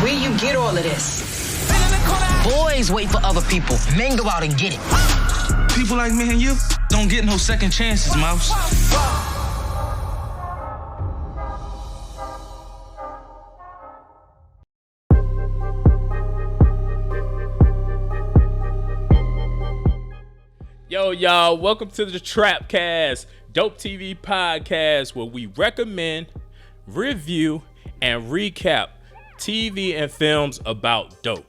Where you get all of this? Boys wait for other people. Men go out and get it. People like me and you don't get no second chances, Mouse. Yo, y'all, welcome to the Trapcast, Dope TV podcast, where we recommend, review, and recap TV and films about dope.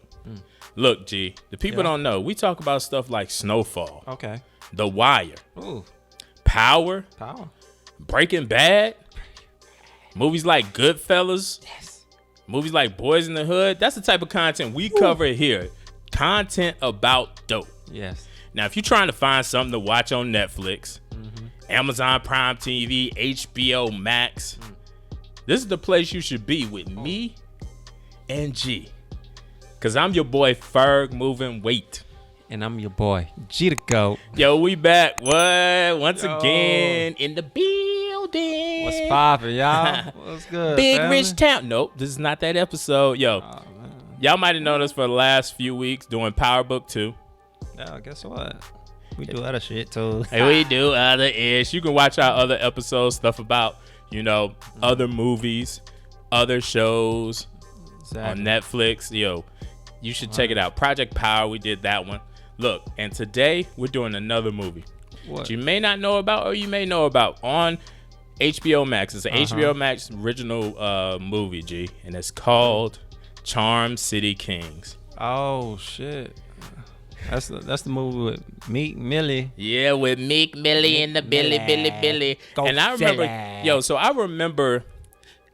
Look, G, the people don't know. We talk about stuff like Snowfall, Okay. The Wire, Ooh. Power, Breaking Bad, movies like Goodfellas, movies like Boys in the Hood. That's the type of content we cover here. Content about dope. Yes. Now, if you're trying to find something to watch on Netflix, Amazon Prime TV, HBO Max, this is the place you should be with me and G. Because I'm your boy, Ferg Moving Weight. And I'm your boy, G to go. Yo, we back. What? Once again, in the building. What's poppin', y'all? What's good, Big family? Rich Town. Nope, this is not that episode. Yo, y'all might have known us for the last few weeks doing Power Book 2. Yeah, guess what? We do other shit, too. Hey, we do other ish. You can watch our other episodes, stuff about, other movies, other shows on Netflix. Yo, you should check it out. Project Power, we did that one. Look, and today we're doing another movie that you may not know about or you may know about on HBO Max. It's an HBO Max original movie, G, and it's called Charm City Kings. Oh, shit. That's the movie with Meek Mill. Yeah, with Meek Mill and the Billy. And I remember, I remember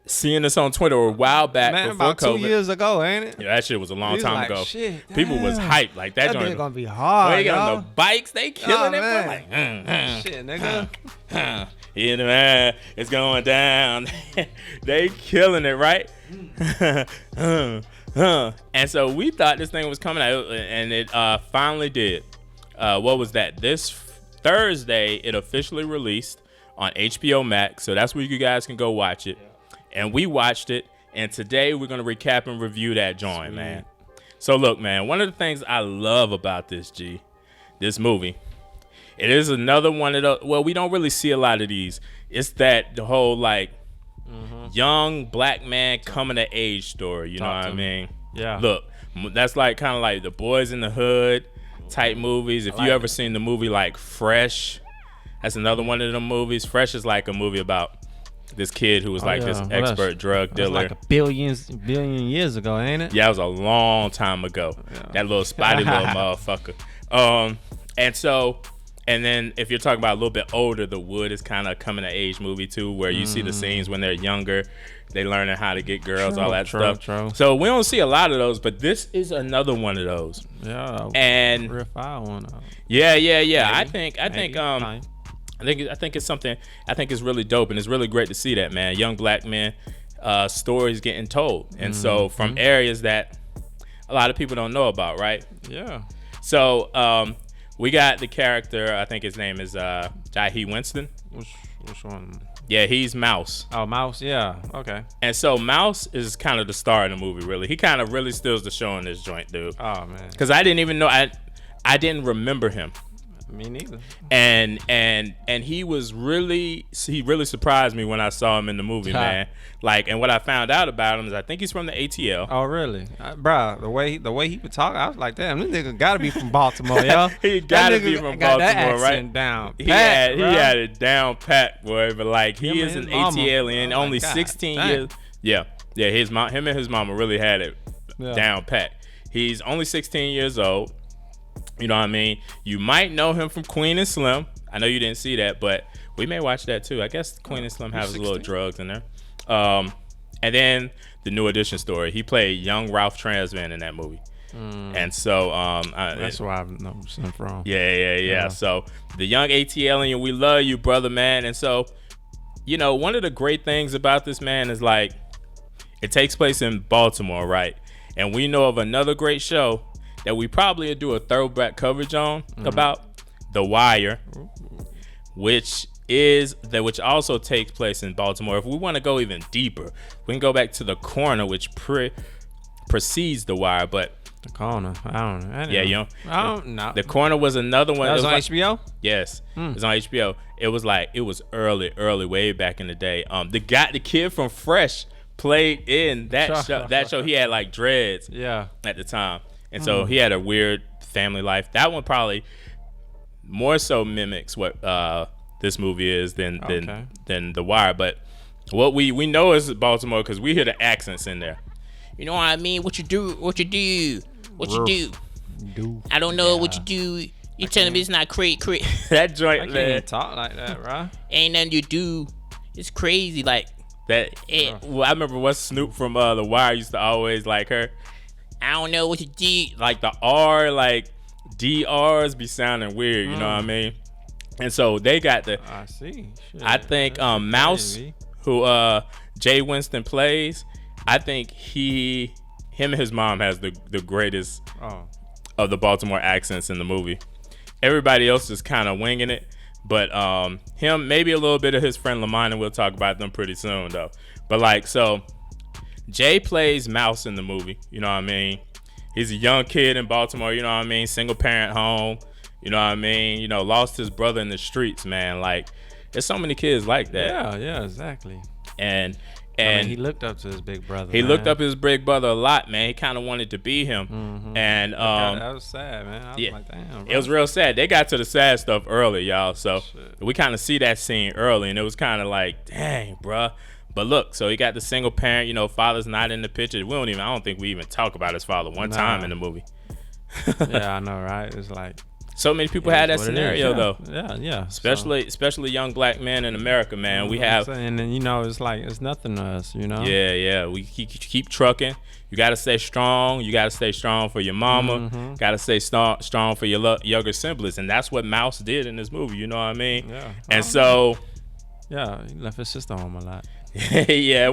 seeing this on Twitter a while back before about COVID. 2 years ago, ain't it? Yeah, that shit was a long time ago. Shit, people was hyped like that. That gonna be hard. They get on the bikes, they killing it. Man. Like, shit, nigga. Man, it's going down. They killing it, right? And so we thought this thing was coming out, and it finally did. What was that? This Thursday, it officially released on HBO Max, so that's where you guys can go watch it. And we watched it, and today we're going to recap and review that joint, man. So look, man, one of the things I love about this movie, it is another one of the, well, we don't really see a lot of these. It's that the whole, young black man coming of age story, you know what I mean? Yeah. Look, that's like kind of like the Boys in the Hood type movies. If you ever seen the movie like Fresh, that's another one of them movies. Fresh is like a movie about this kid who was this expert drug dealer. Like a billion years ago, ain't it? Yeah, it was a long time ago. Yeah. That little spotty little motherfucker. And then if you're talking about a little bit older, The Wood is kind of coming of age movie too, where you see the scenes when they're younger, they learning how to get girls, all that stuff. So we don't see a lot of those, but this is another one of those. Yeah. And real fire one. Yeah. I think it's something. I think it's really dope, and it's really great to see that, man. Young black men, stories getting told, and so from areas that a lot of people don't know about, right? Yeah. So we got the character. I think his name is Jahi Winston. Which one? Yeah, he's Mouse. Oh, Mouse. Yeah. Okay. And so Mouse is kind of the star in the movie. Really, he kind of really steals the show in this joint, dude. Oh man. Because I didn't even know. I didn't remember him. Me neither. And he really surprised me when I saw him in the movie, man. Like, and what I found out about him is I think he's from the ATL. Oh, really? Bro, the way he would talk, I was like, damn, this nigga gotta be from Baltimore, yo. He gotta be from Baltimore, right? Down. He had it down pat, boy. But like, he is an ATL only 16 years. Yeah. Him and his mama really had it down pat. He's only 16 years old. You know what I mean? You might know him from Queen and Slim. I know you didn't see that, but we may watch that too. I guess Queen and Slim has a little drugs in there. And then the New Edition story. He played young Ralph Transvan in that movie. And so that's where I know him from. Yeah. So the young ATL, we love you, brother, man. And so, one of the great things about this, man, is like it takes place in Baltimore, right? And we know of another great show that we probably do a throwback coverage on about, The Wire, which also takes place in Baltimore. If we want to go even deeper, we can go back to The Corner, which pretty precedes The Wire, but The Corner. I don't know. yeah, you know. I don't know. The Corner was another one. That was on like, HBO? Yes, it was on HBO. It was early, way back in the day. The kid from Fresh played in that show. That show, he had like dreads. Yeah. At the time, and so he had a weird family life. That one probably more so mimics what this movie is than The Wire. But what we know is Baltimore because we hear the accents in there. You know what I mean? What you do? I don't know what you do. You telling me it's not crazy? That joint, I can't man. even talk like that, bro. Ain't nothing you do. It's crazy, like that. Well, I remember what Snoop from The Wire used to always like her. I don't know what you do. Like the R, like DRs be sounding weird. You know what I mean? And so they got the. I see. Shit, I think Mouse, crazy. who Jay Winston plays. I think him and his mom has the greatest of the Baltimore accents in the movie. Everybody else is kind of winging it, but him, maybe a little bit of his friend Lamont, and we'll talk about them pretty soon though. But like, so Jay plays Mouse in the movie, you know what I mean? He's a young kid in Baltimore, you know what I mean? Single parent home, you know what I mean? You know, lost his brother in the streets, man. Like, there's so many kids like that. Yeah, exactly. And I mean, he looked up to his big brother. He looked up his big brother a lot, man. He kind of wanted to be him. And that was sad, man. I was like, damn, bro. It was real sad. They got to the sad stuff early, y'all. So we kind of see that scene early, and it was kind of like, dang, bruh. But look, so he got the single parent. You know, father's not in the picture. I don't think we even talk about his father one time in the movie. Yeah, I know, right? It's like. So many people had that scenario though. Yeah. Especially young black men in America, man. We have, and then, you know, it's like it's nothing to us, you know. Yeah. We keep trucking. You gotta stay strong. You gotta stay strong for your mama. Gotta stay strong for your younger siblings, and that's what Mouse did in this movie. You know what I mean? Yeah. And so. Yeah, he left his sister home a lot. Yeah,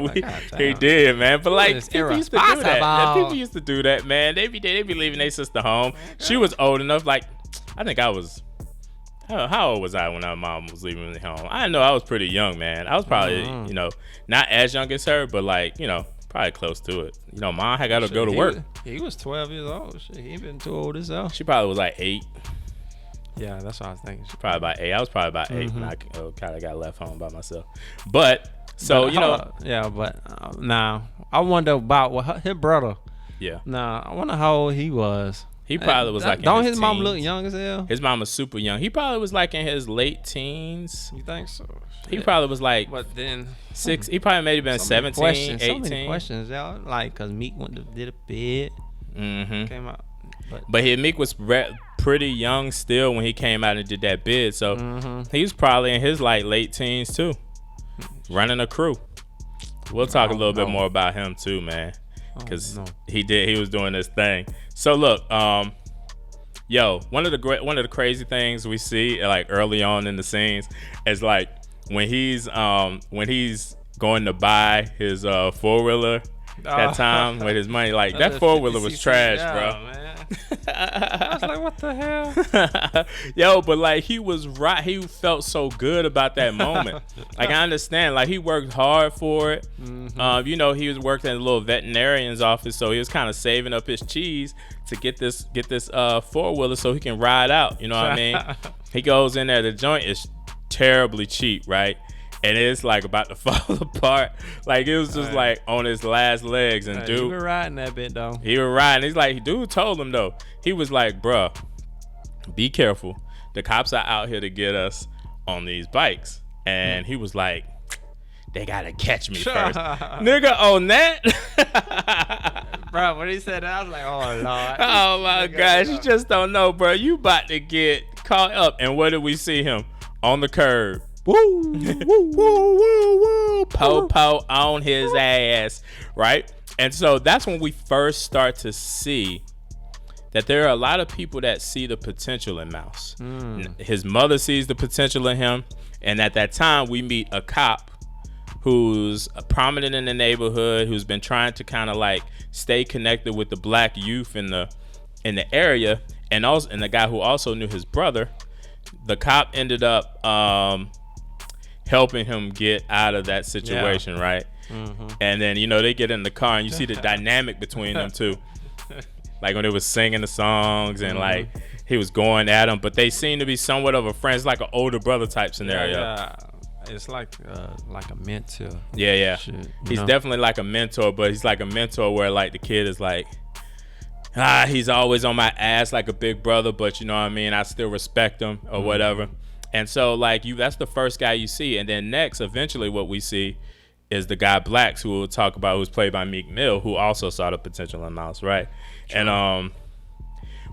he did, man. But like, people used to do that. People used to do that, man. They be leaving their sister home. She was old enough, like. I think I was. How old was I when my mom was leaving me home? I know I was pretty young, man. I was probably, you know, not as young as her, but like, you know, probably close to it. You know, mom had got to go to work. He was 12 years old. Shit, he been too old as hell. She probably was like 8. Yeah, that's what I was thinking. Probably about 8. I was probably about 8 when I kind of got left home by myself. But so you know, yeah. But now I wonder about his brother. Yeah. Now I wonder how old he was. He probably was like. Don't in his mom look young as hell? His mom was super young. He probably was like in his late teens. You think so? He probably was like. But then 6. He probably maybe been 17, 18. So many questions, y'all. Like, cause Meek did a bid. Came out. But Meek was pretty young still when he came out and did that bid. So he was probably in his like late teens too, running a crew. We'll talk a little bit more about him too, man. Because he was doing this thing. So look, one of the crazy things we see like early on in the scenes is like when he's going to buy his 4-wheeler that time with his money, like that 4-wheeler was trash, bro. Man. I was like, what the hell? But like he was right. He felt so good about that moment. Like I understand. Like he worked hard for it. You know, he was working at a little veterinarian's office, so he was kind of saving up his cheese to get this 4-wheeler so he can ride out. You know what I mean? He goes in there. The joint is terribly cheap, right? And it's like about to fall apart. Like it was just like on his last legs. And dude, he was riding that bit though. He was riding. He's like, dude told him though. He was like, bruh, be careful. The cops are out here to get us on these bikes. And he was like, they gotta catch me first. Nigga on that? Bro, when he said that, I was like, oh Lord. Oh my gosh, you just don't know, bro. You about to get caught up. And where did we see him? On the curb. Woo, woo, woo, woo, po on his ass, right? And so that's when we first start to see that there are a lot of people that see the potential in Mouse. His mother sees the potential in him, and at that time we meet a cop who's prominent in the neighborhood, who's been trying to kind of like stay connected with the black youth in the area, and the guy who also knew his brother. The cop ended up helping him get out of that situation, right? And then they get in the car and you see the dynamic between them two. Like when they was singing the songs and like he was going at them, but they seem to be somewhat of a friend. It's like an older brother type scenario. Yeah. It's like a mentor. Yeah. Shit, he's definitely like a mentor, but he's like a mentor where like the kid is like, he's always on my ass like a big brother, but you know what I mean? I still respect him or whatever. And so like that's the first guy you see. And then next, eventually what we see is the guy Blax, who we'll talk about, who's played by Meek Mill, who also saw the potential in Mouse, right? Sure. And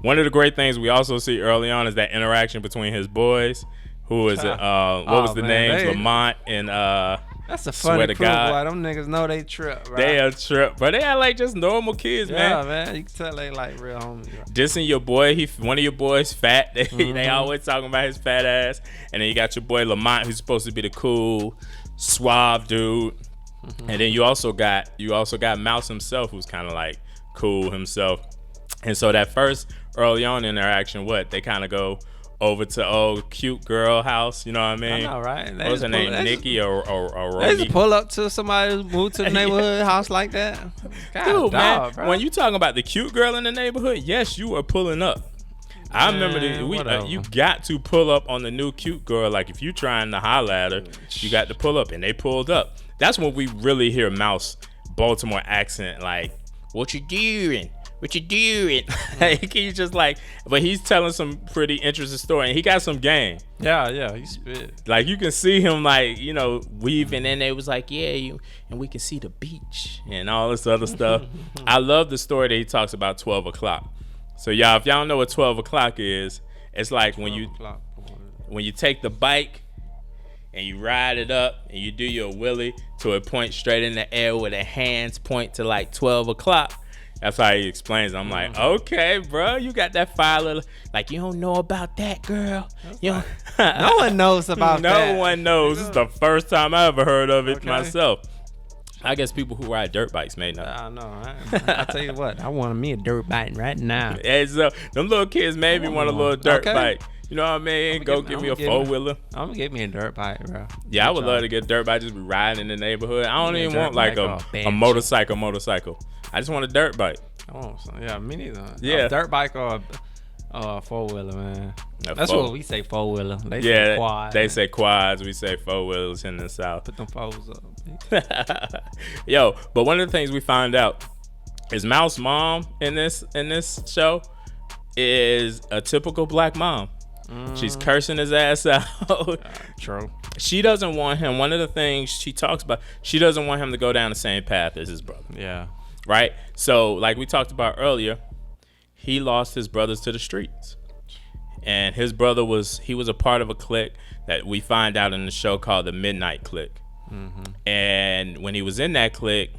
one of the great things we also see early on is that interaction between his boys. Who is it? What was the names? Lamont and that's a funny crew, boy. Them niggas know they trip, right? They a trip, but they are like just normal kids, man. Yeah, man. You can tell they like real homies. Right? Dissing your boy, one of your boys fat. They always talking about his fat ass. And then you got your boy Lamont, who's supposed to be the cool, suave dude. And then you also got Mouse himself, who's kind of like cool himself. And so that first early on interaction, they kind of go over to old cute girl house, you know what I mean? I know, right? What was her name? Nikki or They just pull up to somebody who moved to the neighborhood house like that. God, dude, man, bro. when you talking about the cute girl in the neighborhood, yes, you are pulling up. I remember you got to pull up on the new cute girl. Like if you trying to holler at her, you got to pull up, and they pulled up. That's when we really hear Mouse Baltimore accent, like, what you doing? What you doing? He's just like, but he's telling some pretty interesting story, and he got some game. Yeah, he spit. Like you can see him, like weaving, and they was like, and we can see the beach and all this other stuff. I love the story that he talks about 12 o'clock. So y'all, if y'all don't know what 12 o'clock is, it's like when you take the bike and you ride it up and you do your wheelie to a point straight in the air where the hands point to like 12 o'clock. That's how he explains it. I'm like, okay, bro, you got that fire little, like, you don't know about that, girl. No one knows about that. No one knows. This is the first time I ever heard of it myself. I guess people who ride dirt bikes may know. I know. I tell you what, I want me a dirt bike right now. And so them little kids made me want a little dirt bike. You know what I mean? Go get me a four-wheeler. I'm going to get me a dirt bike, bro. Yeah, I would love to get a dirt bike, just be riding in the neighborhood. I don't even want like a motorcycle. I just want a dirt bike. Me neither. Yeah. A dirt bike or a four-wheeler, man. That's what we say, four-wheeler. They say quad. They say quads. We say four-wheelers in the South. Put them fours up. Yo, but one of the things we find out is Mouse's mom in this show is a typical black mom. She's cursing his ass out. True. She doesn't want him. One of the things she talks about, she doesn't want him to go down the same path as his brother. Yeah. Right? So, like we talked about earlier, he lost his brothers to the streets. And his brother was a part of a clique that we find out in the show called the Midnight Clique. And when he was in that clique,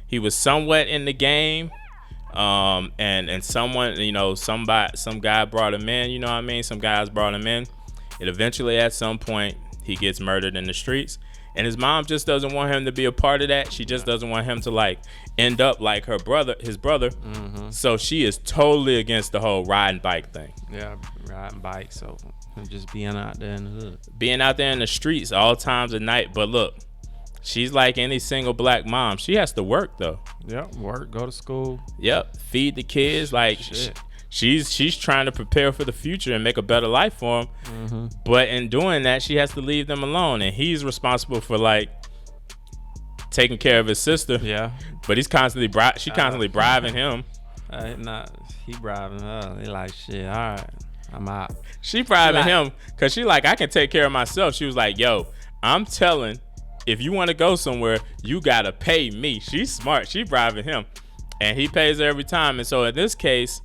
he was somewhat in the game. And someone, some guy brought him in, you know what I mean? Some guys brought him in. And eventually at some point he gets murdered in the streets. And his mom just doesn't want him to be a part of that. She just doesn't want him to like end up like his brother. So she is totally against the whole riding bike thing. Yeah, riding bikes. So just being out there in the hood. Being out there in the streets all times of night. But look, she's like any single black mom. She has to work though. Yep, work, go to school. Yep, feed the kids. Like she's trying to prepare for the future and make a better life for them. But in doing that, she has to leave them alone, and he's responsible for like taking care of his sister. Yeah, but he's constantly constantly bribing him. He bribing her. They like, shit. All right, I'm out. She bribing him because she like, I can take care of myself. She was like, yo, I'm telling. If you want to go somewhere, you gotta pay me. She's smart. She bribing him, and he pays her every time. And so in this case,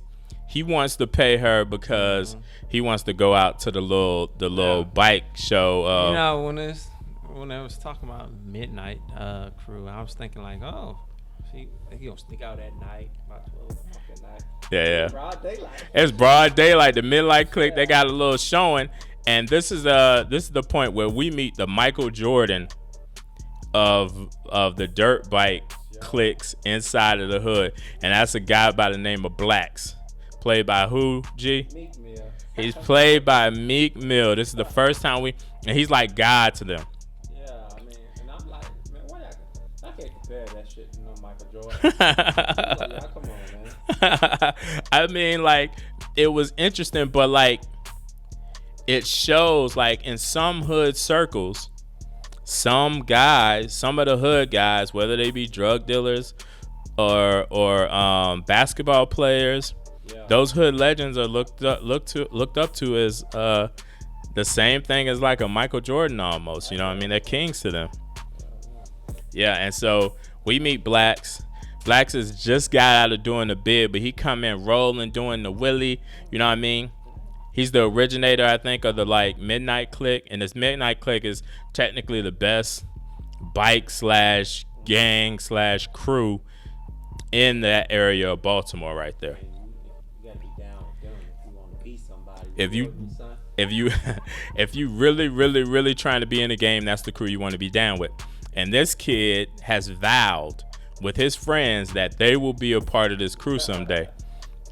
he wants to pay her because he wants to go out to the little bike show. When I was talking about Midnight Crew, I was thinking like, he gonna sneak out at night about 12 o'clock at night. Yeah. Broad daylight. It's broad daylight. The Midnight Clique, they got a little showing, and this is the point where we meet the Michael Jordan of the dirt bike cliques inside of the hood, and that's a guy by the name of Blax, played by who? G? Meek Mill. He's played by Meek Mill. This is the first time and he's like God to them. Yeah, I mean, and I'm like, man, compare that shit to no Michael Jordan. Like, y'all, come on, man. I mean, like, it was interesting, but like, it shows like in some hood circles, some guys, some of the hood guys, whether they be drug dealers or basketball players, those hood legends are looked up to as the same thing as like a Michael Jordan almost. You know what I mean? They're kings to them. Yeah, and so we meet Blax. Blax has just got out of doing the bid, but he come in rolling, doing the Willie. You know what I mean? He's the originator, I think, of the like Midnight Clique, and this Midnight Clique is technically the best bike / gang / crew in that area of Baltimore, right there. You gotta be down with them if you want to be somebody. If you really trying to be in the game, that's the crew you want to be down with. And this kid has vowed with his friends that they will be a part of this crew someday.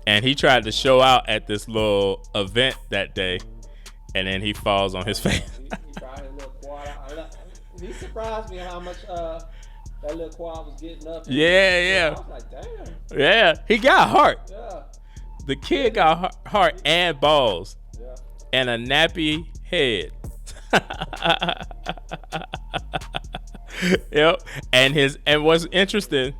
And he tried to show out at this little event that day, and then he falls on his face. He tried his little quad. He surprised me how much that little quad was getting up. Yeah. I was like, damn. Yeah, he got heart. Yeah. The kid got heart and balls. Yeah. And a nappy head. Yep. And what's interesting,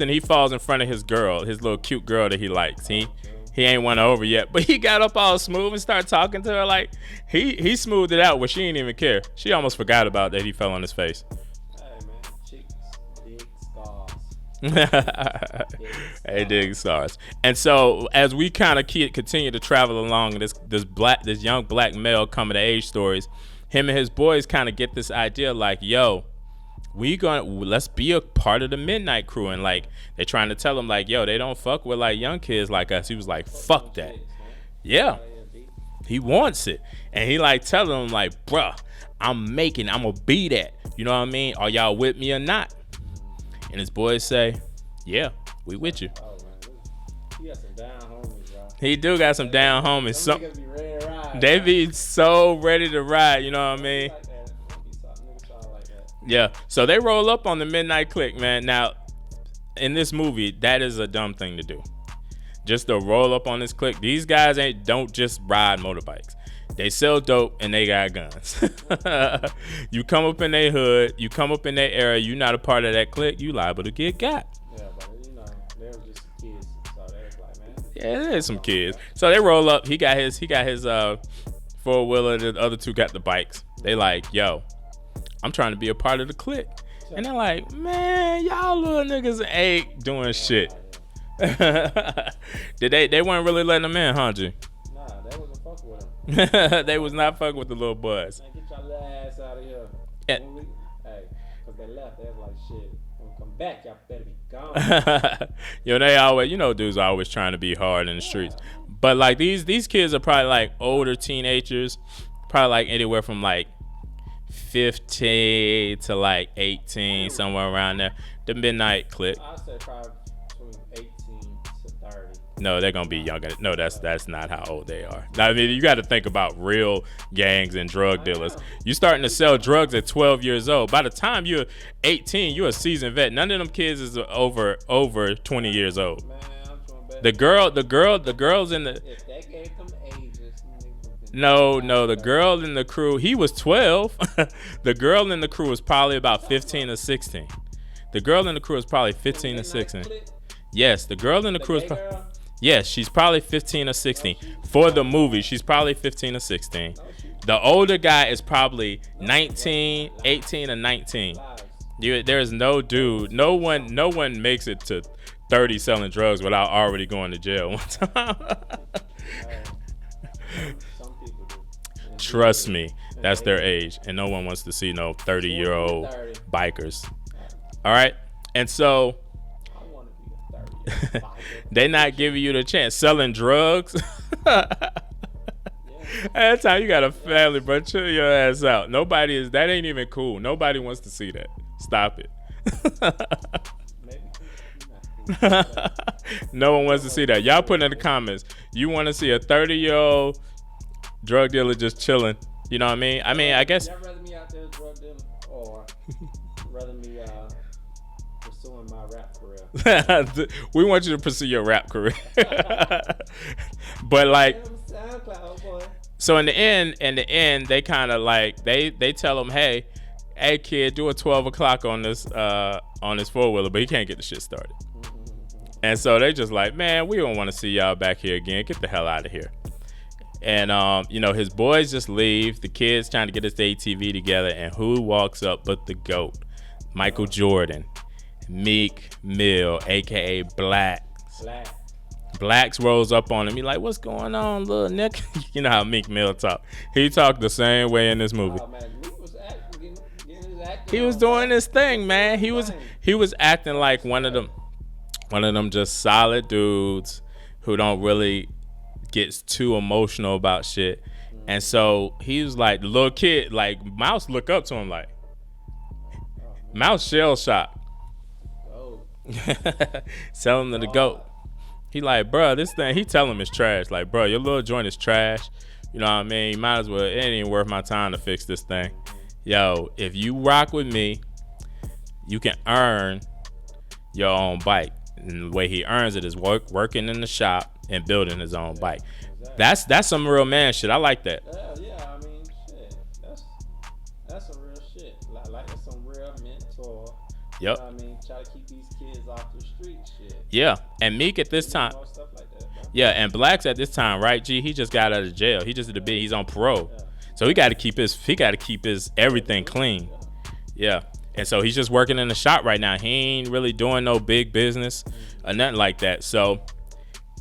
he falls in front of his girl, his little cute girl that he likes. He ain't won over yet, but he got up all smooth and started talking to her like he smoothed it out where she didn't even care. She almost forgot about that he fell on his face. Hey man, chicks dig scars. Hey, dig stars. And so as we kind of continue to travel along this young black male coming to age stories, him and his boys kind of get this idea like, yo, let's be a part of the Midnight Crew. And like they're trying to tell him like, yo, they don't fuck with like young kids like us. He was like, fuck that. Yeah, he wants it. And he like telling them like, bruh, I'm gonna be that. You know what I mean? Are y'all with me or not? And his boys say, yeah, we with you. Oh man, he got some down homies, bro. He do got some down homies. Some niggas be ready to ride. They be so ready to ride, you know what I mean? Like that. Niggas like that. Yeah. So they roll up on the Midnight Clique, man. Now, in this movie, that is a dumb thing to do. Just to roll up on this clique. These guys don't just ride motorbikes. They sell dope and they got guns. You come up in their hood, you come up in their area, you not a part of that clique, you liable to get got. Yeah, but you know, they were just kids, so they was like, man. Yeah, there's some kids. So they roll up. He got his 4-wheeler. The other two got the bikes. They like, yo, I'm trying to be a part of the clique. And they're like, man, y'all little niggas ain't doing shit. They weren't really letting them in, huh, G? Nah, they wasn't fucking with them. They was not fucking with the little boys. Man, get your little ass out of here. Yeah. Cause they left. They was like, shit. When we come back, y'all better be gone. Yo, they always, dudes are always trying to be hard in the streets. But like these kids are probably like older teenagers, probably like anywhere from like 15 to like 18, somewhere around there. The Midnight Clique. I'd say probably between 18 to 30. No, they're gonna be younger. No, that's not how old they are. Now, I mean, you got to think about real gangs and drug dealers. You starting to sell drugs at 12 years old. By the time you're 18, you're a seasoned vet. None of them kids is over 20 years old. Man, I'm trying to bet. The girls in the. If that gave them ages. No, the girl in the crew, he was 12. The girl in the crew was probably about 15 or 16. The girl in the crew is probably 15 or 16. Yes, the girl in the crew is yes, she's probably 15 or 16. For the movie, she's probably 15 or 16. The older guy is probably 19, 18 or 19. There is no dude, no one makes it to 30 selling drugs without already going to jail one time. Some people do. Trust me, that's their age, and no one wants to see no 30-year-old bikers. All right, and so I want to be a 30 they not giving you the chance selling drugs. That time you got a family, bro. Chill your ass out. That ain't even cool. Nobody wants to see that. Stop it. No one wants to see that. Y'all put in the comments. You want to see a 30-year-old drug dealer just chilling? You know what I mean? I guess. Y'all rather me out there drug dealing, or rather me We want you to pursue your rap career. But like, so in the end, they kind of like they tell him, hey kid, do a 12 o'clock on this 4-wheeler, but he can't get the shit started. And so they just like, man, we don't want to see y'all back here again. Get the hell out of here. And his boys just leave. The kid's trying to get his ATV together, and who walks up but the GOAT, Michael Jordan, Meek Mill, aka Blax. Blax rolls up on him. He like, what's going on, little Nick? You know how Meek Mill talk. He talked the same way in this movie. Oh, man, Meek was getting his acting He was doing his thing, man. He was acting like one of them just solid dudes who don't really get too emotional about shit. And so he was like the little kid, like Mouse look up to him like Mouse shell shocked. Tell him to the GOAT. He like, bro, this thing, he tell him it's trash. Like, bro, your little joint is trash. You know what I mean? You might as well, it ain't worth my time to fix this thing. Yo, if you rock with me, you can earn your own bike. And the way he earns it is working in the shop and building his own bike. That's some real man shit. I like that. Yeah, I mean, shit. That's some real shit. Like that's some real mentor. Yep. You know what I mean, try to keep these kids off the street shit. Yeah, and Meek at this time. Stuff like that, bro. Yeah, and Blax at this time, right? G, he just got out of jail. He just did a bit. He's on parole, so he got to keep his everything clean. Yeah. And so he's just working in the shop right now. He ain't really doing no big business or nothing like that. So,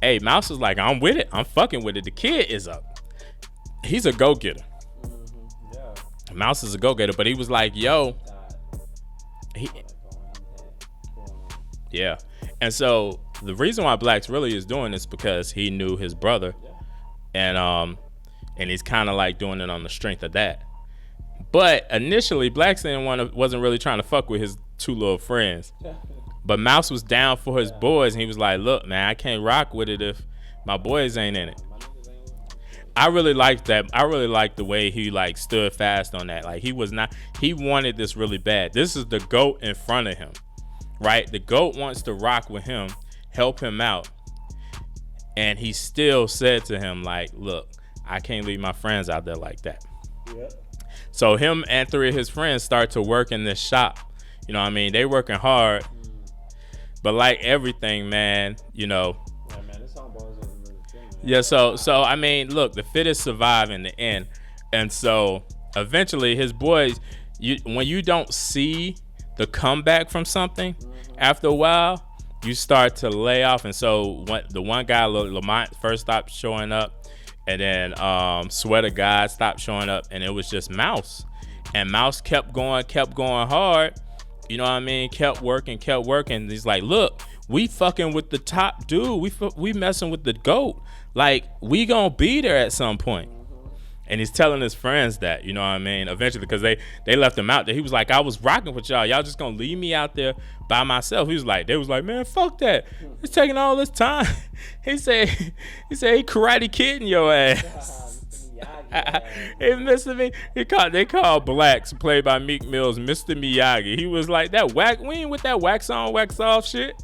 hey, Mouse is like, I'm with it. I'm fucking with it. The kid is he's a go-getter. Yeah. Mouse is a go-getter, but he was like, yo. Yeah. And so the reason why Blax really is doing this because he knew his brother. And he's kind of like doing it on the strength of that. But initially, Blax wasn't really trying to fuck with his two little friends. But Mouse was down for his boys, and he was like, look, man, I can't rock with it if my boys ain't in it. I really liked that. I really liked the way he like stood fast on that. Like he wanted this really bad. This is the GOAT in front of him, right? The GOAT wants to rock with him, help him out. And he still said to him, like, look, I can't leave my friends out there like that. Yep. So him and 3 of his friends start to work in this shop. You know what I mean? They working hard. But like everything, man, you know. Yeah, man, this homeboy is really thing, man. Yeah, so I mean, look, the fittest survive in the end. And so eventually his boys, when you don't see the comeback from something, after a while, you start to lay off. And so the one guy, Lamont, first stopped showing up. And then Sweartagawd stopped showing up, and it was just Mouse. And Mouse kept going hard. You know what I mean? Kept working. He's like, look, we fucking with the top dude. We messing with the GOAT. Like, we gonna be there at some point. And he's telling his friends that, you know what I mean? Eventually, because they left him out there. He was like, I was rocking with y'all. Y'all just gonna leave me out there by myself. They was like, man, fuck that. It's taking all this time. He said he karate kidding your ass. He missing me. They called Blax, played by Meek Mill's Mr. Miyagi. He was like, we ain't with that wax on, wax off shit.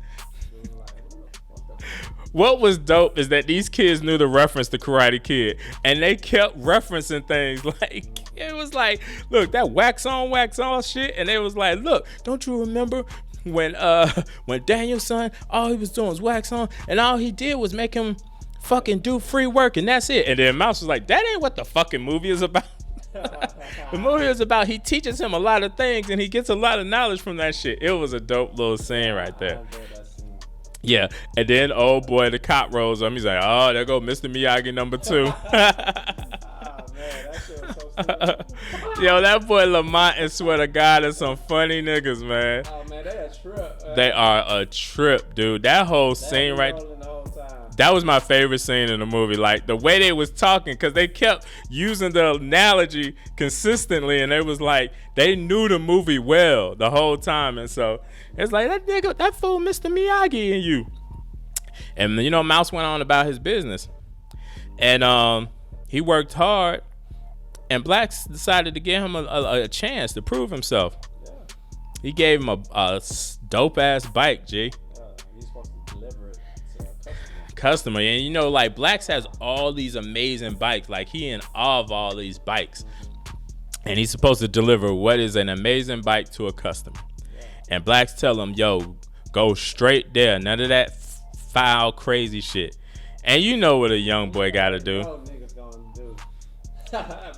What was dope is that these kids knew the reference to Karate Kid, and they kept referencing things like, it was like, look, that wax on, wax off shit, and they was like, look, don't you remember when Daniel's son, all he was doing was wax on, and all he did was make him fucking do free work, and that's it. And then Mouse was like, that ain't what the fucking movie is about. The movie is about, he teaches him a lot of things, and he gets a lot of knowledge from that shit. It was a dope little scene right there. Yeah, and then old boy, the cop rolls up. He's like, oh, there go Mr. Miyagi number 2. Man, that shit was so stupid. Yo, that boy Lamont and Sweartagawd are some funny niggas, man. Oh, man, they a trip. They are a trip, dude. That whole scene right there. That was my favorite scene in the movie. Like, the way they was talking, because they kept using the analogy consistently, and they was like, they knew the movie well the whole time. And so it's like, that nigga, that fool Mr. Miyagi in you. And, you know, Mouse went on about his business. And he worked hard, and Blax decided to give him a chance to prove himself. He gave him a dope-ass bike, G. Customer. And you know, like Blax has all these amazing bikes. Like he in awe of all these bikes. And he's supposed to deliver what is an amazing bike to a customer. And Blax tell him, yo, go straight there. None of that foul, crazy shit. And you know what a young boy gotta do. Niggas gonna do.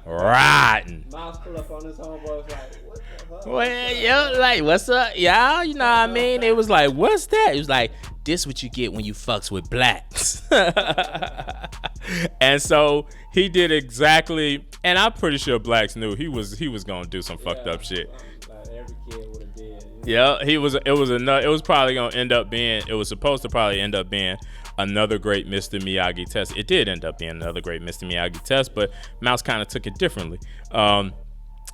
Riding. Miles pull up on his homeboys like, what the fuck? Well, yo, like, what's up, y'all? You know what I mean? It was like, what's that? It was like, this what you get when you fucks with Blax. And so he did exactly, and I'm pretty sure Blax knew he was gonna do some fucked up shit. Like every kid would have did. Yeah, it was probably gonna end up being, it was supposed to probably end up being another great Mr. Miyagi test. It did end up being another great Mr. Miyagi test, but Mouse kind of took it differently.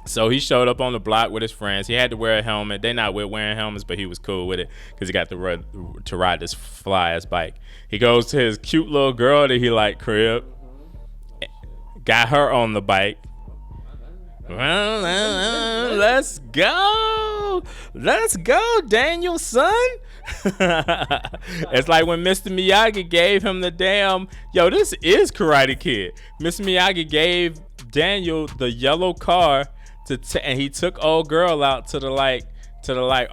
So he showed up on the block with his friends. He had to wear a helmet. They not wearing helmets, but he was cool with it because he got to ride this fly ass bike. He goes to his cute little girl that he liked crib. Got her on the bike. Well, let's go, Daniel, son. It's like when Mr. Miyagi gave him the damn, yo, this is Karate Kid. Mr. Miyagi gave Daniel the yellow car and he took old girl out to the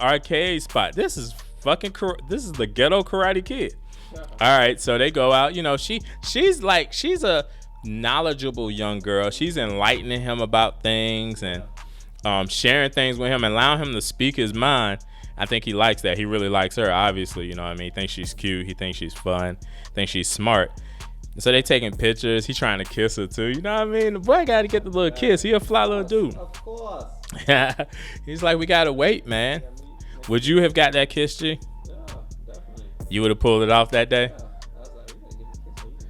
arcade spot. This is the ghetto Karate Kid. All right, so they go out. You know, she's a knowledgeable young girl. She's enlightening him about things and sharing things with him and allowing him to speak his mind. I think he likes that. He really likes her, obviously. You know what I mean? He thinks she's cute. He thinks she's fun. Thinks she's smart. So they taking pictures. He trying to kiss her too. You know what I mean? The boy got to get the little kiss. He a fly little dude. Of course. He's like, we got to wait, man. Would you have got that kiss, G? Yeah, definitely. You would have pulled it off that day? Yeah. I was like, we gotta get this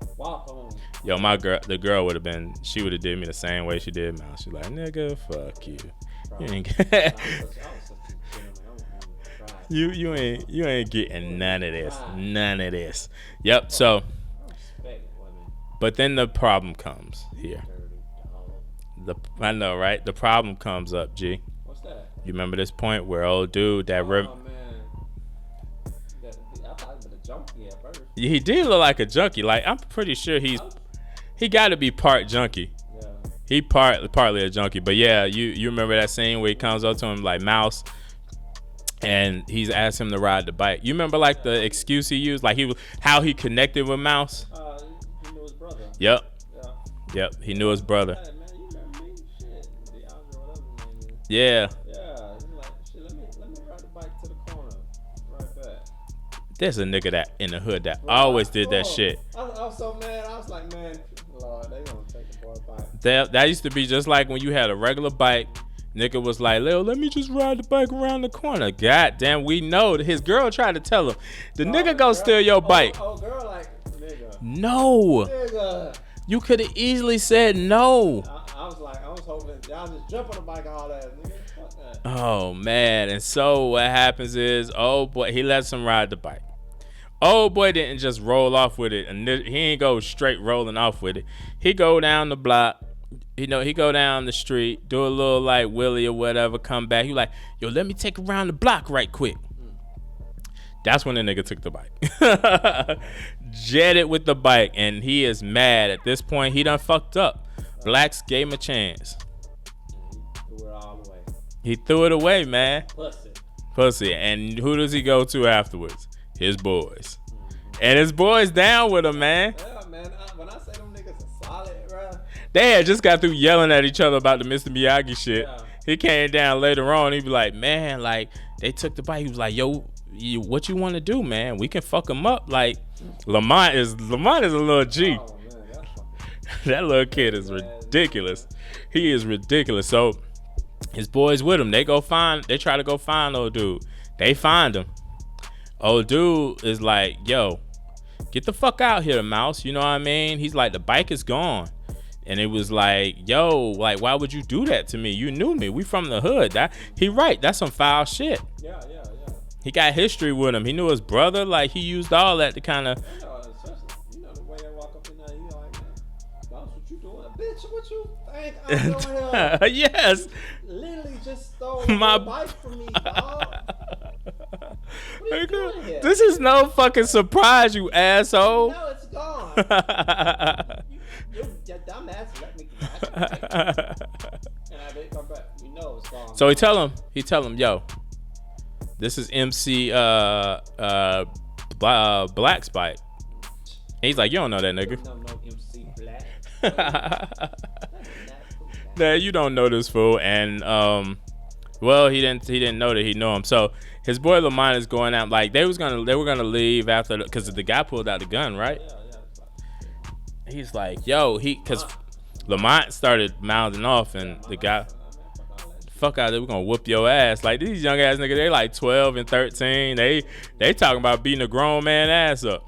kiss. Walk home. Yo, the girl would have been, she would have did me the same way she did Mouse. She's like, nigga, fuck you. You ain't you ain't getting none of this. None of this. Yep, so, but then the problem comes here. I know, right? The problem comes up, G. What's that? You remember this point where old dude that Oh, man. I thought he was a junkie at first. he did look like a junkie. Like, I'm pretty sure he got to be part junkie. Yeah. He partly a junkie. But yeah, you remember that scene where he comes up to him like Mouse and he's asked him to ride the bike. You remember like the excuse he used, like how he connected with Mouse? He knew his brother. Yep. Yeah. Yep. He knew his brother. Hey, man, you remember me? Shit. DeAndre, whatever his name is. Yeah. Yeah. He's like, shit, let me ride the bike to the corner. Right back. There's a nigga that in the hood that always did that shit. I was so mad. I was like, man, Lord, they gonna take the boy bike. That used to be just like when you had a regular bike. Nigga was like, Lil, let me just ride the bike around the corner. God damn, we know. His girl tried to tell him, the nigga gonna steal your bike. Oh, girl, like, nigga. No. Nigga. You could have easily said no. I was hoping y'all just jump on the bike all that, nigga. Fuck that. Oh, man. And so what happens is, oh, boy, he lets him ride the bike. Oh, boy didn't just roll off with it. And he ain't go straight rolling off with it. He go down the block. You know, he go down the street, do a little like Willie or whatever, come back. He like, yo, let me take around the block right quick. That's when the nigga took the bike. Jetted with the bike, and he is mad. At this point, he done fucked up. Blax gave him a chance. He threw it all away. He threw it away, man. Pussy. And who does he go to afterwards? His boys. And his boys down with him, man. Yeah, man. When I say them niggas are solid, bro. They had just got through yelling at each other about the Mr. Miyagi shit. Yeah. He came down later on. He be like, man, like, they took the bike. He was like, yo, what you want to do, man? We can fuck him up. Like, Lamont is a little G. Oh, man, that's fucking That little kid is ridiculous. He is ridiculous. So his boys with him. They try to go find old dude. They find him. Old dude is like, yo, get the fuck out here, Mouse. You know what I mean? He's like, the bike is gone. And it was like, yo, like, why would you do that to me? You knew me. We from the hood. He right. That's some foul shit. Yeah. He got history with him. He knew his brother. Like, he used all that to kind of. You know the way they walk up in there. You like, man, that's what you doing, bitch. What you think I'm doing here? Yes. Literally just stole My my bike from me, dog. This is no fucking surprise, you asshole. No, it's gone. You dumbass let me come back. And I didn't come back. You know it's gone. So he tell him, yo, this is MC Black's bike. And he's like, you don't know that nigga. No MC Black. Nah, you don't know this fool. And well, he didn't know that he knew him. So his boy Lamont is going out. Like they were gonna leave after because the guy pulled out the gun, right? Yeah. He's like, yo, because Lamont started mouthing off, and the guy, fuck out there, we're gonna whoop your ass. Like these young ass niggas, they like 12 and 13. They talking about beating a grown man ass up.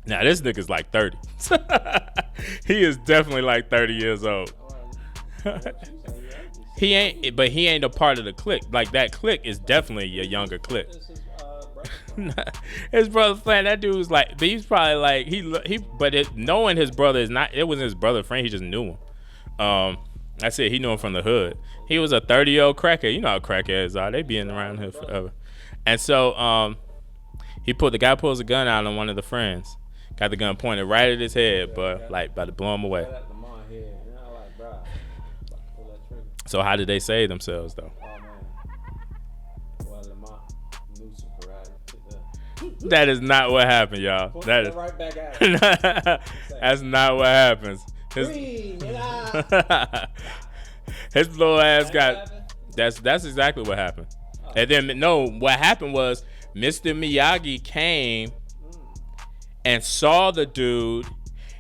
Now this nigga's like 30. He is definitely like 30 years old. He ain't a part of the clique. Like that clique is definitely a younger clique. His brother friend, that dude was like, he's probably like knowing his brother is not. It wasn't his brother friend. He just knew him. I said he knew him from the hood. He was a 30-year-old crackhead. You know how crackheads are. They been around here forever. And so the guy pulls a gun out on one of the friends. Got the gun pointed right at his head, but like about to blow him away. So how did they save themselves though? That is not what happened, y'all. That is right back at it. That's not what happens. His little ass got. That's exactly what happened. And then what happened was Mr. Miyagi came and saw the dude.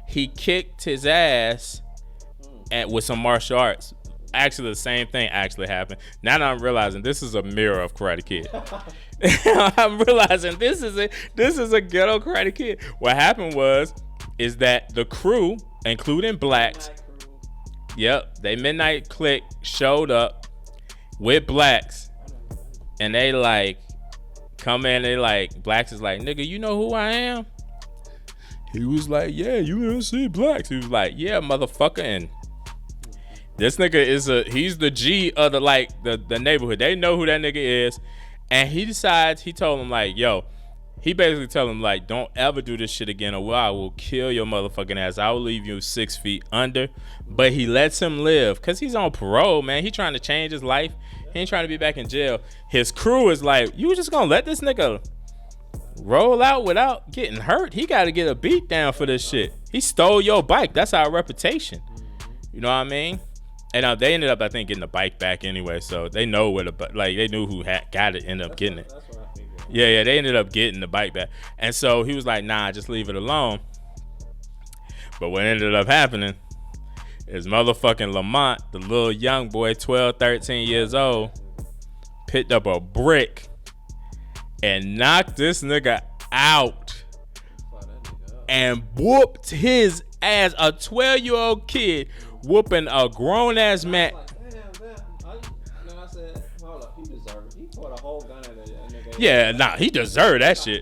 He kicked his ass with some martial arts. Actually, the same thing actually happened. Now that I'm realizing this is a mirror of Karate Kid. I'm realizing this is a ghetto Karate Kid. What happened is that the crew, including Blax, they Midnight Clique showed up with Blax, and they like come in. They like Blax is like, nigga, you know who I am? He was like, yeah, you didn't see Blax. He was like, yeah, motherfucker, and this nigga he's the G of the neighborhood. They know who that nigga is. And he told him like, yo, he basically told him like, don't ever do this shit again or I will kill your motherfucking ass. I will leave you 6 feet under. But he lets him live because he's on parole, man. He trying to change his life. He ain't trying to be back in jail. His crew is like, you just gonna let this nigga roll out without getting hurt? He got to get a beat down for this shit. He stole your bike. That's our reputation. You know what I mean? And they ended up, I think, getting the bike back anyway. So they know where they knew who got it, ended up getting it. That's what I figured. Yeah, they ended up getting the bike back. And so he was like, nah, just leave it alone. But what ended up happening is motherfucking Lamont, the little young boy, 12, 13 years old, picked up a brick and knocked this nigga out and whooped his ass. A 12-year-old kid whooping a grown-ass man. I said, hold up, he deserved it. He poured a whole gun at that nigga. Yeah, nah, he deserved that shit.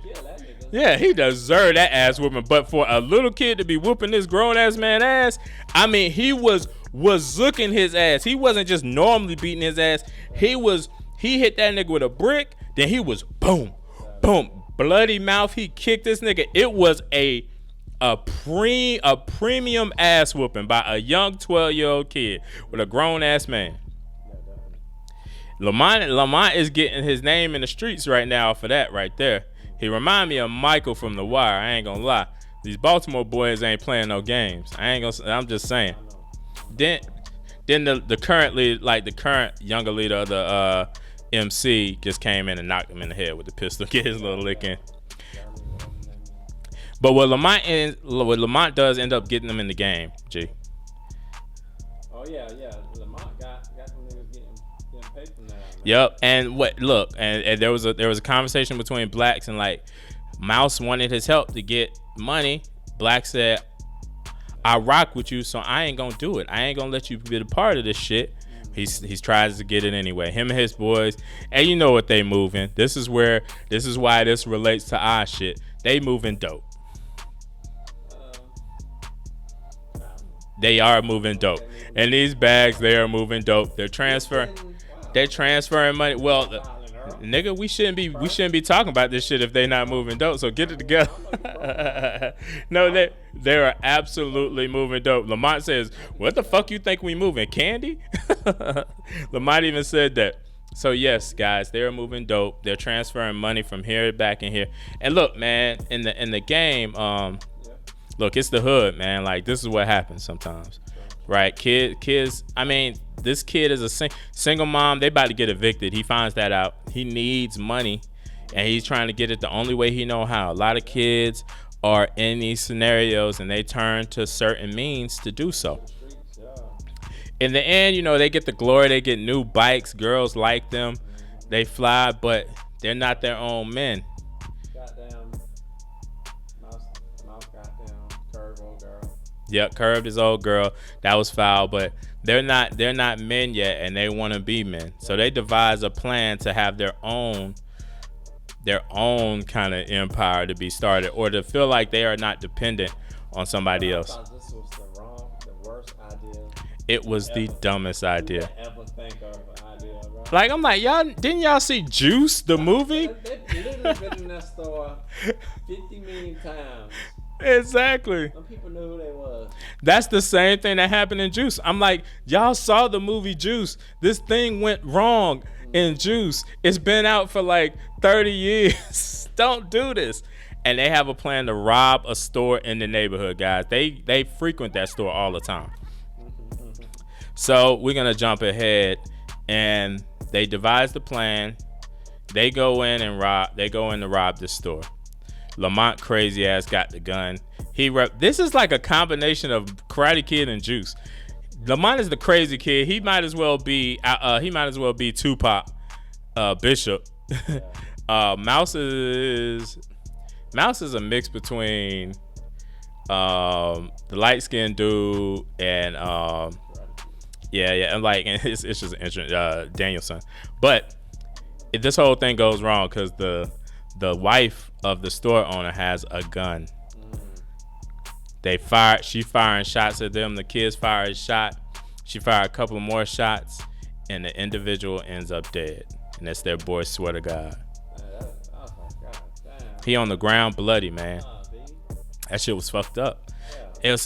Yeah, he deserved that ass whooping. But for a little kid to be whooping this grown-ass man ass, I mean, he was zooking his ass. He wasn't just normally beating his ass. He hit that nigga with a brick, then he was boom, boom, bloody mouth. He kicked this nigga. It was a premium ass whooping by a young 12-year-old kid with a grown ass man. Lamont is getting his name in the streets right now for that right there. He remind me of Michael from The Wire. I ain't gonna lie. These Baltimore boys ain't playing no games. I'm just saying. Then the current younger leader of the MC just came in and knocked him in the head with the pistol, get his little lick in. But what Lamont does end up getting them in the game, G. Oh yeah. Lamont got some niggas getting paid from that. Man. Yep. And there was a conversation between Blax and like Mouse wanted his help to get money. Blax said, I rock with you, so I ain't gonna do it. I ain't gonna let you be a part of this shit. He's tries to get it anyway. Him and his boys, and you know what they moving. This is why this relates to our shit. They moving dope. They are moving dope. And these bags, they are moving dope. They're transferring money. Well, Nigga, we shouldn't be talking about this shit if they not moving dope. So get it together. No, they are absolutely moving dope. Lamont says, "What the fuck you think we moving? Candy?" Lamont even said that. So yes, guys, they're moving dope. They're transferring money from here back in here. And look, man, in the game, look, it's the hood, man. Like, this is what happens sometimes, right? Kids. I mean, this kid is a single mom. They about to get evicted. He finds that out. He needs money, and he's trying to get it the only way he know how. A lot of kids are in these scenarios, and they turn to certain means to do so. In the end, you know, they get the glory. They get new bikes. Girls like them. They fly, but they're not their own men. Goddamn. Mouse goddamn curved old girl. Yep, curved his old girl. That was foul, but they're not men yet, and they want to be men. So they devise a plan to have their own kind of empire to be started, or to feel like they are not dependent on somebody else. I thought this was the worst idea. It was the dumbest idea. Ever think of an idea, bro? Like, I'm like, didn't y'all see Juice, the movie? They literally been in that store 50 million times. Exactly. Some people knew who they was. That's the same thing that happened in Juice. I'm like, y'all saw the movie Juice. This thing went wrong in Juice. It's been out for like 30 years. Don't do this. And they have a plan to rob a store in the neighborhood, guys. They frequent that store all the time. So we're gonna jump ahead, and they devise the plan. They go in to rob the store. Lamont crazy ass got the gun. This is like a combination of Karate Kid and Juice. Lamont is the crazy kid. He might as well be Tupac Bishop. Mouse is a mix between the light skinned dude and and like, and it's just interesting, Danielson. But this whole thing goes wrong because the wife of the store owner has a gun. She firing shots at them. The kids fire a shot. She fired a couple more shots, and the individual ends up dead. And that's their boy, Sweartagawd. He on the ground, bloody, man. That shit was fucked up. And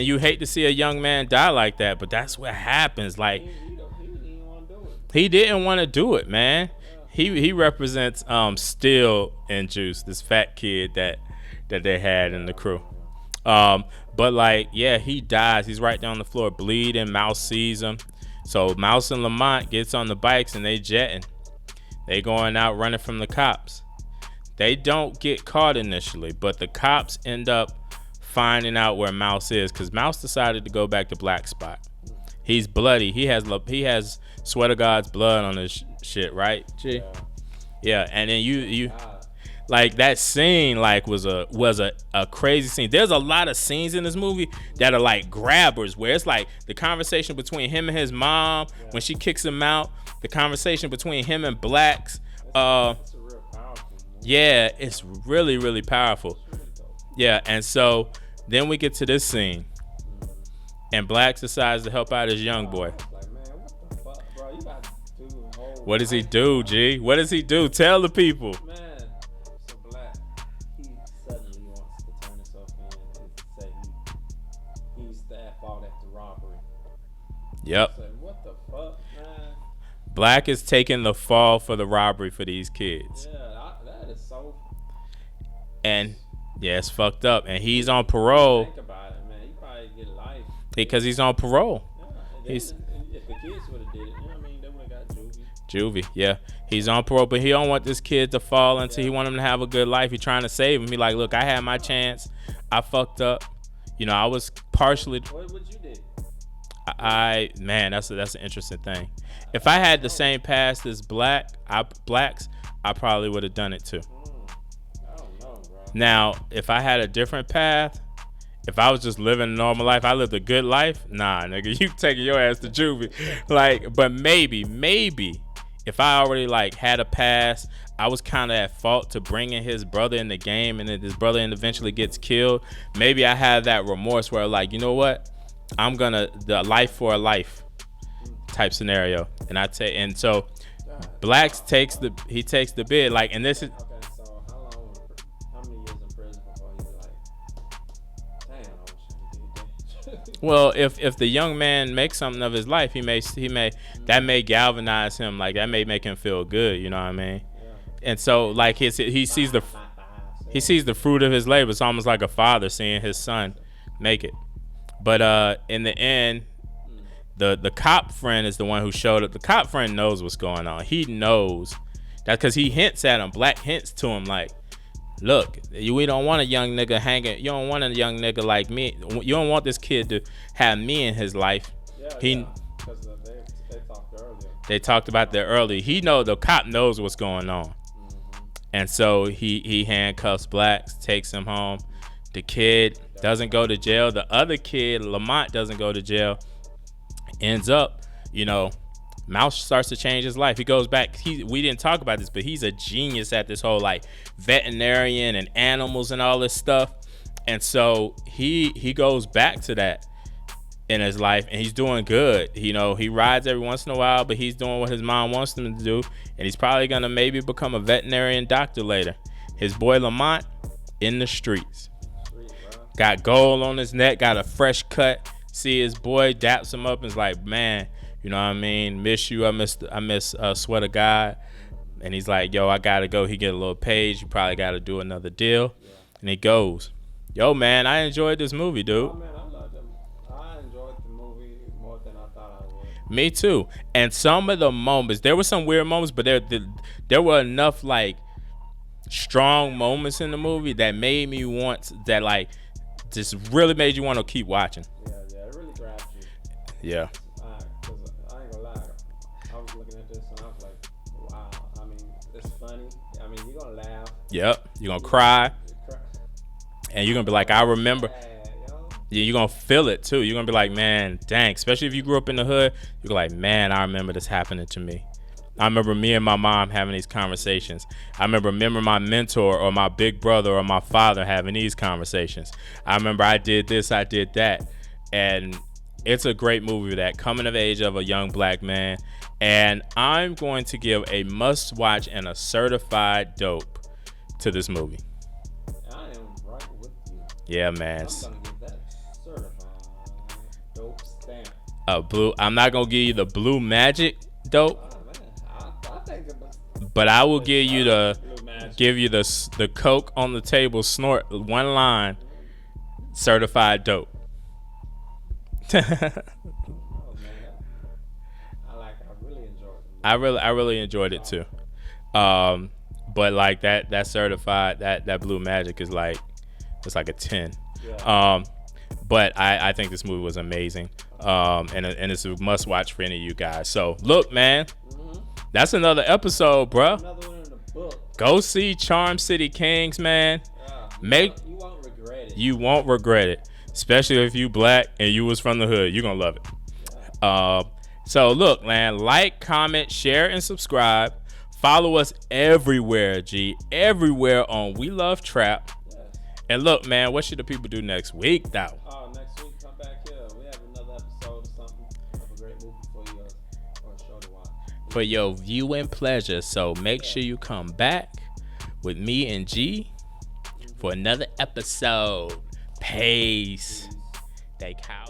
you hate to see a young man die like that, but that's what happens. Like, he didn't want to do it, man. He represents Steel and Juice, this fat kid that they had in the crew. But like, yeah, he dies. He's right down on the floor, bleeding. Mouse sees him. So Mouse and Lamont gets on the bikes and they jetting. They going out running from the cops. They don't get caught initially, but the cops end up finding out where Mouse is, because Mouse decided to go back to Black spot. He's bloody. He has Sweartagawd's blood on his shit, right? G? Yeah, and then you like, that scene like was a crazy scene. There's a lot of scenes in this movie that are like grabbers, where it's like the conversation between him and his mom when she kicks him out, the conversation between him and Blax. Yeah, it's really, really powerful. Yeah, and so then we get to this scene, and Blax decides to help out his young boy. What does he do, G? What does he do? Tell the people. Man, so Black, he suddenly wants to turn himself in and say he's at fault at the robbery. Yep. So what the fuck, man? Black is taking the fall for the robbery for these kids. Yeah, that is so. And yeah, it's fucked up. And he's on parole. Think about it, man. He probably get life. Because he's on parole. Yeah, if the kids would have did it, you know what I mean? They would have got juvie. Yeah. He's on parole, but he don't want this kid to fall into. He want him to have a good life. He trying to save him. He like, look, I had my chance. I fucked up. You know, I was partially. What would you do? Man, that's an interesting thing. If I had the same past as Blax, I probably would have done it too. I don't know, bro. Now, if I had a different path, if I was just living a normal life, I lived a good life, nah, nigga, you taking your ass to juvie. Like, but maybe, if I already like had a past, I was kind of at fault to bringing his brother in the game, and then his brother eventually gets killed. Maybe I had that remorse where, like, you know what, the life for a life type scenario, and so Blax takes the bid, like, and this is. Okay, so how many years in prison before he's like, damn, I wish I did that. Well, if the young man makes something of his life, he may that may galvanize him, like that may make him feel good, you know what I mean? Yeah. And so like he sees the fruit of his labor. It's almost like a father seeing his son make it. But in the end, the cop friend is the one who showed up. The cop friend knows what's going on. He knows that because he hints at him. Black hints to him like, look, we don't want a young nigga hanging. You don't want a young nigga like me. You don't want this kid to have me in his life. Yeah, because they talked earlier. They talked about that earlier. The cop knows what's going on. Mm-hmm. And so he handcuffs Blax, takes him home. The kid doesn't go to jail. The other kid, Lamont, doesn't go to jail. Ends up, Mouse starts to change his life. He goes back. We didn't talk about this, but he's a genius at this whole like veterinarian and animals and all this stuff. And so he goes back to that in his life, and he's doing good. He rides every once in a while, but he's doing what his mom wants him to do, and he's probably gonna maybe become a veterinarian doctor later. His boy Lamont in the streets, got gold on his neck, got a fresh cut. See his boy, daps him up, and is like, man, you know what I mean? Miss you. I miss Sweartagawd. And he's like, yo, I gotta go. He get a little page. You probably gotta do another deal. Yeah. And he goes, yo, man, I enjoyed this movie, dude. Oh, man, I loved it. I enjoyed the movie more than I thought I would. Me too. And some of the moments, there were some weird moments, but there were enough like strong moments in the movie that made me want that, like, just really made you want to keep watching. Yeah, it really grabbed you. Yeah. Because I ain't gonna lie, I was looking at this and I was like, wow. I mean, it's funny. I mean, you're gonna laugh. Yep. You're gonna cry. And you're gonna be like, I remember. Yeah, you're gonna feel it too. You're gonna be like, man, dang. Especially if you grew up in the hood, you're like, man, I remember this happening to me. I remember me and my mom having these conversations. I remember my mentor or my big brother or my father having these conversations. I remember I did this, I did that. And it's a great movie, that coming of age of a young black man. And I'm going to give a must watch and a certified dope to this movie. I am right with you. Yeah, man. I'm gonna give that certified dope stamp. I'm not gonna give you the blue magic dope. But I will give you the coke on the table snort one line certified dope. Oh, man. I really enjoyed it too. But like that certified that blue magic is like, it's like a 10. Yeah. But I think this movie was amazing. And it's a must watch for any of you guys. So look, man. That's another episode, bro. Another one in the book. Go see Charm City Kings, man. You won't regret it. You won't regret it, especially if you black and you was from the hood. You're gonna love it. Yeah. So look, man, like, comment, share, and subscribe. Follow us everywhere, everywhere on We Love Trap. Yes. And look, man, what should the people do next week, though? Next week, come back here. We have another episode or something of a great movie for you, or a show to watch. For your viewing pleasure. So make sure you come back with me and G for another episode. Peace. They cow.